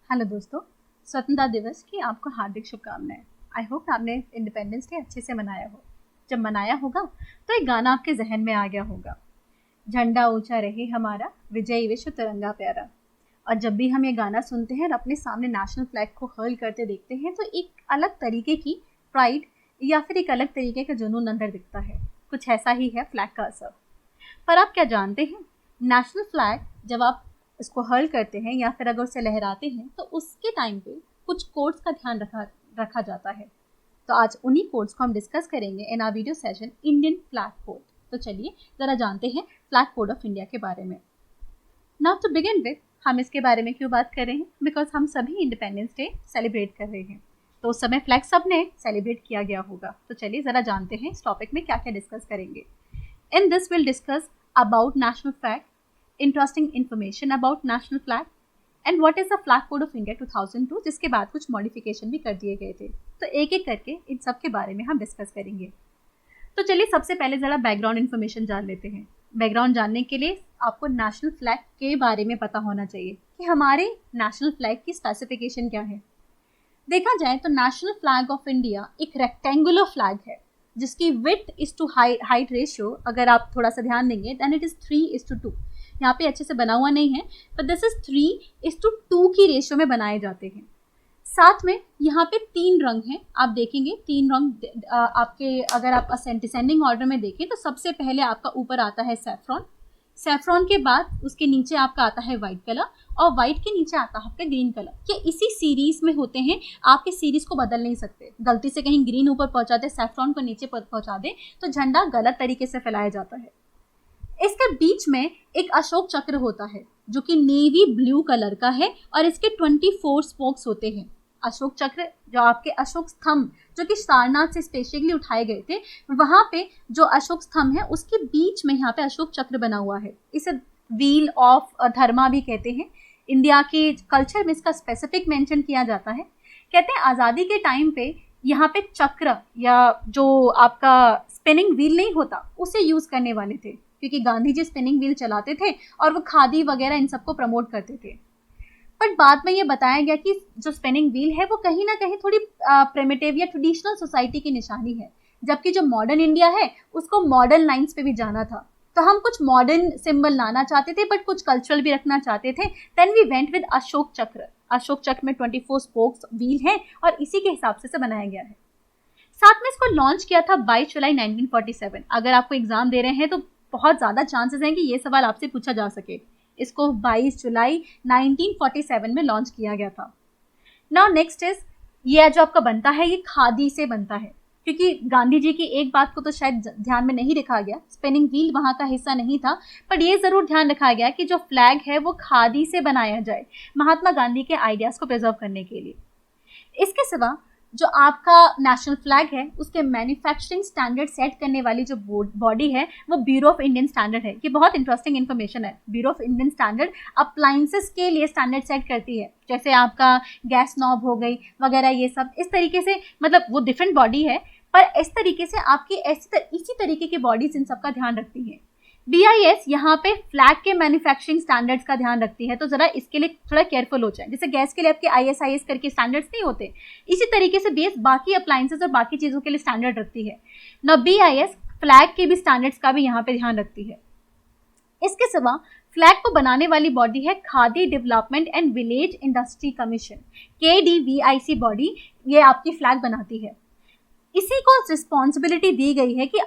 Hello दोस्तों, स्वतंत्रता दिवस की आपको हार्दिक शुभकामनाएं। आई होप आपने इंडिपेंडेंस डे अच्छे से मनाया हो। जब मनाया होगा तो एक गाना आपके जहन में आ गया होगा, झंडा ऊंचा रहे हमारा, विजयी विश्व तिरंगा प्यारा। और जब भी हम ये गाना सुनते हैं और अपने सामने नेशनल फ्लैग को हर्ल करते देखते हैं तो एक अलग तरीके की प्राइड या फिर एक अलग तरीके का जुनून अंदर दिखता है। कुछ ऐसा ही है फ्लैग का असर। पर आप क्या जानते हैं, नेशनल फ्लैग जब आप इसको हर्ल करते हैं या फिर अगर उसे लहराते हैं तो उसके टाइम पे कुछ कोड्स का ध्यान रखा जाता है। तो आज उन्हीं कोड्स को हम डिस्कस करेंगे in our video session Indian flag code. तो चलिए जरा जानते हैं फ्लैग कोड ऑफ इंडिया के बारे में। नाउ टू बिगिन विद, हम इसके बारे में क्यों बात कर रहे हैं? बिकॉज हम सभी इंडिपेंडेंस डे सेलिब्रेट कर रहे हैं, तो उस समय फ्लैग सबने सेलिब्रेट किया गया होगा। तो चलिए जरा जानते हैं इस टॉपिक में क्या क्या डिस्कस करेंगे। In this we'll discuss about national flag, interesting information about national flag and what is the flag code of India 2002, जिसके बाद कुछ मॉडिफिकेशन भी कर दिए गए थे। तो एक एक करके इन सब के बारे में हम डिस्कस करेंगे। तो चलिए सबसे पहले ज़रा बैकग्राउंड इन्फॉर्मेशन जान लेते हैं। बैकग्राउंड जानने के लिए आपको नेशनल फ्लैग के बारे में पता होना चाहिए कि हमारे नेशनल फ्लैग की स्पेसिफिकेशन क्या है। देखा जाए तो नेशनल फ्लैग ऑफ इंडिया एक रेक्टेंगुलर फ्लैग है जिसकी width is to height ratio, अगर आप थोड़ा सा ध्यान देंगे, देन इट इज़ 3:2। यहाँ पे अच्छे से बना हुआ नहीं है, बट दिस इज 3:2 की रेशियो में बनाए जाते हैं। साथ में यहाँ पे 3 रंग हैं, आप देखेंगे 3 रंग आपके, अगर आप डिसेंडिंग ऑर्डर में देखें तो सबसे पहले आपका ऊपर आता है सैफ्रॉन, सैफ्रॉन के बाद उसके नीचे आपका आता है वाइट कलर, और वाइट के नीचे आता है आपका ग्रीन कलर। ये इसी सीरीज में होते हैं, आप इस सीरीज को बदल नहीं सकते। गलती से कहीं ग्रीन ऊपर पहुंचा दे, सैफ्रॉन को नीचे पहुंचा दे तो झंडा गलत तरीके से फैलाया जाता है। इसके बीच में एक अशोक चक्र होता है जो कि नेवी ब्लू कलर का है और इसके 24 स्पोक्स होते हैं। अशोक चक्र, जो आपके अशोक स्तंभ जो कि सारनाथ से स्पेशली उठाए गए थे, वहां पे जो अशोक स्तंभ है उसके बीच में यहाँ पे अशोक चक्र बना हुआ है। इसे व्हील ऑफ धर्मा भी कहते हैं। इंडिया के कल्चर में इसका स्पेसिफिक मेंशन किया जाता है। कहते हैं आज़ादी के टाइम पे यहाँ पे चक्र या जो आपका स्पिनिंग व्हील नहीं होता उसे यूज करने वाले थे, क्योंकि गांधी जी स्पिनिंग व्हील चलाते थे और वो खादी वगैरह इन सबको प्रमोट करते थे। बट बाद में ये बताया गया कि जो स्पिनिंग व्हील है वो कहीं ना कहीं थोड़ी प्रिमिटिव या ट्रेडिशनल सोसाइटी की निशानी है, जबकि जो मॉडर्न इंडिया है उसको मॉडर्न लाइंस पे भी जाना था। तो हम कुछ मॉडर्न सिंबल लाना चाहते थे बट कुछ कल्चरल भी रखना चाहते थे। Then we went with Ashok Chakra. Ashok चक्र में 24 स्पोक्स व्हील है और इसी के हिसाब से बनाया गया है। साथ में इसको लॉन्च किया था 22 जुलाई 1947। अगर आपको एग्जाम दे रहे हैं तो बहुत ज़्यादा चांसेस हैं कि ये सवाल आपसे पूछा जा सके। इसको 22 जुलाई 1947 में लॉन्च किया गया था। नाउ नेक्स्ट इज, ये जो आपका बनता है ये खादी से बनता है, क्योंकि गांधी जी की एक बात को तो शायद ध्यान में नहीं रखा गया, स्पिनिंग व्हील वहाँ का हिस्सा नहीं था, पर ये ज़रूर ध्यान रखा गया कि जो फ्लैग है वो खादी से बनाया जाए, महात्मा गांधी के आइडियाज़ को प्रिजर्व करने के लिए। इसके सिवा जो आपका नेशनल फ्लैग है उसके मैन्युफैक्चरिंग स्टैंडर्ड सेट करने वाली जो बॉडी है वो ब्यूरो ऑफ इंडियन स्टैंडर्ड है। ये बहुत इंटरेस्टिंग इन्फॉर्मेशन है। Bureau of Indian standard appliances के लिए स्टैंडर्ड सेट करती है, जैसे आपका गैस नॉब हो गई वगैरह, ये सब इस तरीके से, मतलब वो डिफरेंट बॉडी है पर इस तरीके से आपकी इसी तरीके की बॉडीज इन सब का ध्यान रखती है। BIS यहाँ पे फ्लैग के मैन्युफैक्चरिंग स्टैंडर्ड्स का ध्यान रखती है, तो जरा इसके लिए थोड़ा केयरफुल हो जाए। जैसे गैस के लिए आपके ISIS करके स्टैंडर्ड्स नहीं होते, इसी तरीके से BIS बाकी अप्लायंसेस और बाकी चीज़ों के लिए स्टैंडर्ड रखती है ना। BIS फ्लैग के भी स्टैंडर्ड्स का भी यहाँ पे ध्यान रखती है। इसके सिवा फ्लैग को बनाने वाली बॉडी है khadi development and village industry commission, KDVIC body, ये आपकी फ्लैग बनाती है। इसी को रिस्पॉन्सिबिलिटी दी गई है कि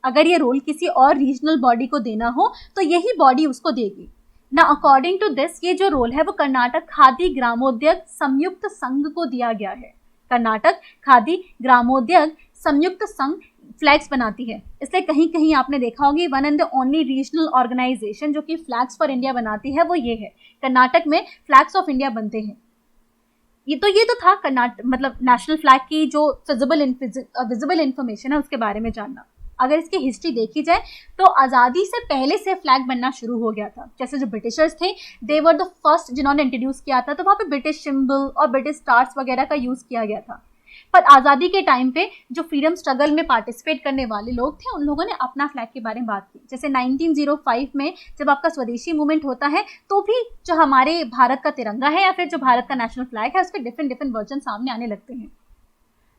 अगर ये रोल किसी और रीजनल बॉडी को देना हो तो यही बॉडी उसको देगी ना। अकॉर्डिंग टू दिस, ये जो रोल है वो कर्नाटक खादी ग्रामोद्योग संयुक्त संघ को दिया गया है। कर्नाटक खादी ग्रामोद्योग संयुक्त संघ फ्लैग्स बनाती है, इसलिए कहीं कहीं आपने देखा होगी one and the only regional organisation जो कि फ्लैग्स फॉर इंडिया बनाती है वो ये है। कर्नाटक में फ्लैग्स ऑफ इंडिया बनते हैं। ये तो था कर्नाटक, मतलब नेशनल फ्लैग की जो विजिबल इंफॉर्मेशन है उसके बारे में जानना। अगर इसकी हिस्ट्री देखी जाए तो आज़ादी से पहले से फ्लैग बनना शुरू हो गया था। जैसे जो ब्रिटिशर्स थे, दे वर द फर्स्ट जिन्होंने इंट्रोड्यूस किया था, तो वहाँ पे ब्रिटिश सिंबल और ब्रिटिश स्टार्स वगैरह का यूज़ किया गया था। पर आज़ादी के टाइम पे जो फ्रीडम स्ट्रगल में पार्टिसिपेट करने वाले लोग थे उन लोगों ने अपना फ्लैग के बारे में बात की। जैसे 1905 में जब आपका स्वदेशी मूवमेंट होता है तो भी जो हमारे भारत का तिरंगा है या फिर जो भारत का नेशनल फ्लैग है उसके डिफरेंट वर्जन सामने आने लगते हैं।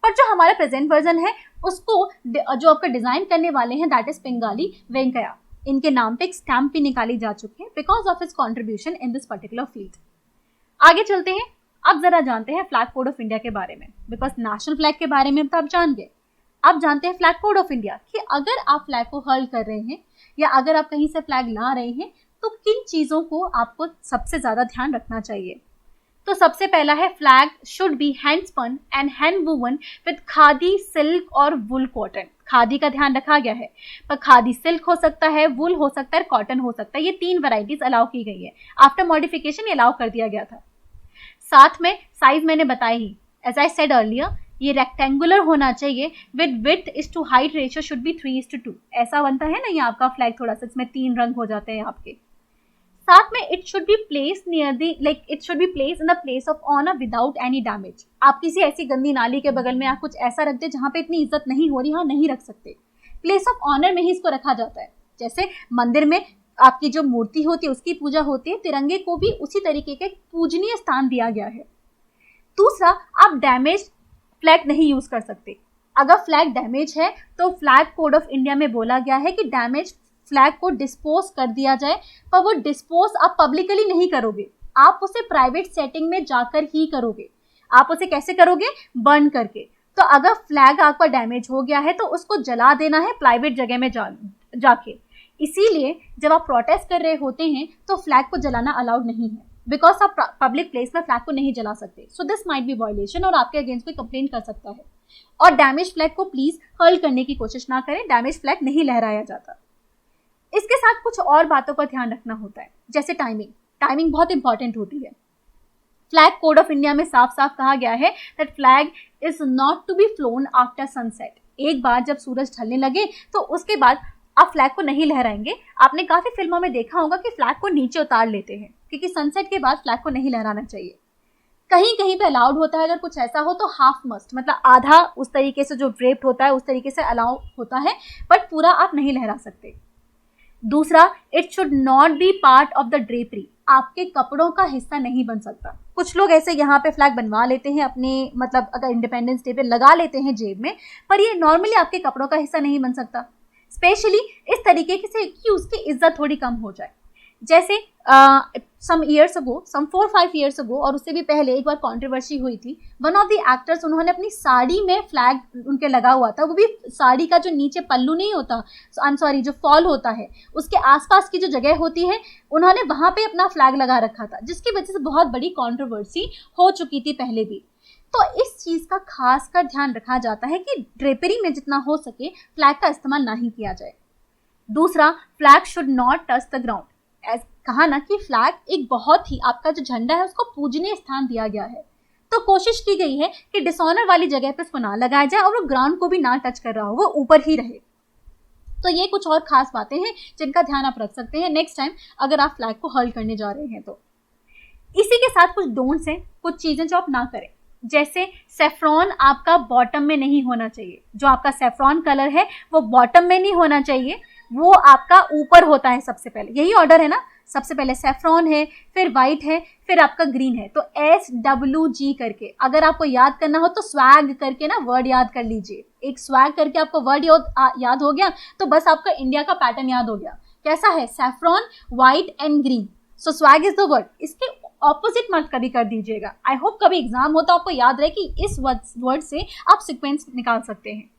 पर जो हमारा प्रेजेंट वर्जन है उसको जो आपका डिजाइन करने वाले हैं दैट इज पिंगाली वेंकैया, इनके नाम पे एक स्टैम्प भी निकाली जा चुकी है because of his contribution in this particular field. आगे चलते हैं, अब जरा जानते हैं फ्लैग कोड ऑफ इंडिया के बारे में, बिकॉज नेशनल फ्लैग के बारे में तो आप जान गए। अब जानते हैं फ्लैग कोड ऑफ इंडिया कि अगर आप फ्लैग को हर्ल कर रहे हैं या अगर आप कहीं से फ्लैग ला रहे हैं तो किन चीज़ों को आपको सबसे ज़्यादा ध्यान रखना चाहिए। तो सबसे पहला है flag should be hand spun and hand woven with khadi, silk और वुल कॉटन। खादी का ध्यान रखा गया है, पर खादी सिल्क हो सकता है, वुल हो सकता है, कॉटन हो सकता है, ये 3 वैरायटीज अलाउ की गई है। आफ्टर मॉडिफिकेशन ये अलाउ कर दिया गया था। साथ में साइज मैंने बताया ही, एज आई सेड अर्लियर, ये रेक्टेंगुलर होना चाहिए with width is to height ratio should be 3:2। ऐसा बनता है ना ये आपका फ्लैग, थोड़ा सा इसमें 3 रंग हो जाते हैं आपके। साथ में it should be place near the it should be place in the place of honour without any damage. आप किसी ऐसी गंदी नाली के बगल में या कुछ ऐसा रख दे जहाँ पे इतनी इज्जत नहीं हो रही, हाँ नहीं रख सकते। प्लेस ऑफ ऑनर में ही इसको रखा जाता है। जैसे मंदिर में आपकी जो मूर्ति होती है उसकी पूजा होती है, तिरंगे को भी उसी तरीके का पूजनीय स्थान दिया गया है। दूसरा, आप डैमेज फ्लैग नहीं यूज कर सकते। अगर फ्लैग डैमेज है तो फ्लैग कोड ऑफ इंडिया में बोला गया है कि डैमेज फ्लैग को डिस्पोज कर दिया जाए, पर वो डिस्पोज आप पब्लिकली नहीं करोगे, आप उसे प्राइवेट सेटिंग में जाकर ही करोगे। आप उसे कैसे करोगे? बर्न करके। तो अगर फ्लैग आपका डैमेज हो गया है तो उसको जला देना है प्राइवेट जगह में जाके। इसीलिए जब आप प्रोटेस्ट कर रहे होते हैं तो फ्लैग को जलाना अलाउड नहीं है, बिकॉज आप पब्लिक प्लेस में फ्लैग को नहीं जला सकते। So this might be violation और आपके अगेंस्ट कोई कंप्लेन कर सकता है। और डैमेज फ्लैग को प्लीज हर्ल करने की कोशिश ना करें, डैमेज फ्लैग नहीं लहराया जाता। इसके साथ कुछ और बातों का ध्यान रखना होता है, जैसे टाइमिंग बहुत इंपॉर्टेंट होती है। फ्लैग कोड ऑफ इंडिया में साफ साफ कहा गया है that flag is not to be flown after sunset. एक बार जब सूरज ढलने लगे तो उसके बाद आप फ्लैग को नहीं लहराएंगे। आपने काफी फिल्मों में देखा होगा कि फ्लैग को नीचे उतार लेते हैं, क्योंकि सनसेट के बाद फ्लैग को नहीं लहराना चाहिए। कहीं कहीं पे अलाउड होता है, अगर कुछ ऐसा हो तो हाफ मस्ट, मतलब आधा उस तरीके से जो ड्रेप्ड होता है उस तरीके से अलाउ होता है, बट पूरा आप नहीं लहरा सकते। दूसरा, it should not be part of the drapery. आपके कपड़ों का हिस्सा नहीं बन सकता। कुछ लोग ऐसे यहाँ पे फ्लैग बनवा लेते हैं अपने, मतलब अगर इंडिपेंडेंस डे पे लगा लेते हैं जेब में, पर ये नॉर्मली आपके कपड़ों का हिस्सा नहीं बन सकता, स्पेशली इस तरीके से कि उसकी इज्जत थोड़ी कम हो जाए। जैसे सम 4-5 ईयर्स अगो और उससे भी पहले एक बार कंट्रोवर्सी हुई थी। वन ऑफ द एक्टर्स, उन्होंने अपनी साड़ी में फ्लैग उनके लगा हुआ था, वो भी साड़ी का जो नीचे पल्लू नहीं होता, आई एम सॉरी, जो फॉल होता है उसके आसपास की जो जगह होती है, उन्होंने वहां पे अपना फ्लैग लगा रखा था, जिसकी वजह से बहुत बड़ी कंट्रोवर्सी हो चुकी थी पहले भी। तो इस चीज का खास कर ध्यान रखा जाता है कि ड्रेपरी में जितना हो सके फ्लैग का इस्तेमाल ना ही किया जाए। दूसरा, flag should not touch the ground. कहा ना कि फ्लैग एक बहुत ही, आपका जो झंडा है उसको पूजनीय स्थान दिया गया है, तो कोशिश की गई है कि डिसऑनर वाली जगह पे इसको ना लगाया जाए और वो ग्राउंड को भी ना टच कर रहा हो, वो ऊपर ही रहे। तो ये कुछ और खास बातें हैं जिनका ध्यान आप रख सकते हैं नेक्स्ट टाइम अगर आप फ्लैग को हर्ल करने जा रहे हैं तो। इसी के साथ कुछ डोंट्स हैं, कुछ चीजें जो आप ना करें। जैसे सेफ्रॉन आपका बॉटम में नहीं होना चाहिए, जो आपका सेफ्रॉन कलर है वो बॉटम में नहीं होना चाहिए, वो आपका ऊपर होता है। सबसे पहले यही ऑर्डर है ना, सबसे पहले सेफ्रॉन है, फिर वाइट है, फिर आपका ग्रीन है। तो SWG करके अगर आपको याद करना हो तो स्वैग करके ना वर्ड याद कर लीजिए। एक स्वैग करके आपको वर्ड याद हो गया तो बस आपका इंडिया का पैटर्न याद हो गया। कैसा है? Saffron, white and green. So swag is the word. इसके ऑपोजिट मत कभी कर दीजिएगा। आई होप कभी एग्जाम हो तो आपको याद रहे कि इस वर्ड से आप सीक्वेंस निकाल सकते हैं।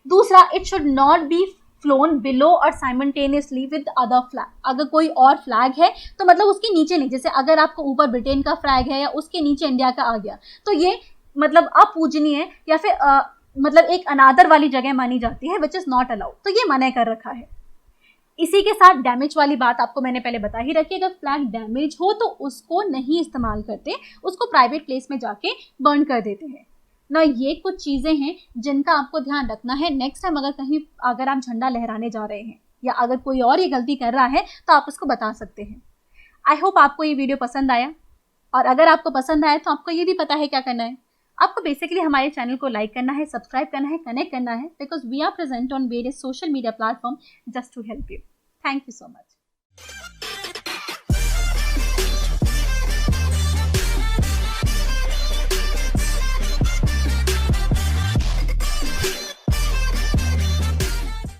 दूसरा, it should not be phloem below और साइमल्टेनियसली विद अदर फ्लैग। अगर कोई और फ्लैग है तो मतलब उसके नीचे नहीं, जैसे अगर आपको ऊपर ब्रिटेन का फ्लैग है या उसके नीचे इंडिया का आ गया तो ये मतलब अपूजनीय है या फिर मतलब एक अनादर वाली जगह मानी जाती है, विच इज नॉट अलाउड। तो ये मना कर रखा है। इसी के साथ डैमेज वाली बात आपको मैंने पहले बता ही रखी है। अगर फ्लैग डैमेज हो तो उसको नहीं इस्तेमाल करते, उसको प्राइवेट प्लेस में जाके बर्न कर देते हैं ना। ये कुछ चीजें हैं जिनका आपको ध्यान रखना है नेक्स्ट टाइम अगर आप झंडा लहराने जा रहे हैं या अगर कोई और ये गलती कर रहा है तो आप उसको बता सकते हैं। आई होप आपको ये वीडियो पसंद आया, और अगर आपको पसंद आया तो आपको ये भी पता है क्या करना है। आपको बेसिकली हमारे चैनल को लाइक करना है, सब्सक्राइब करना है, कनेक्ट करना है, because we are present on various social media platform just to help you. Thank you so much.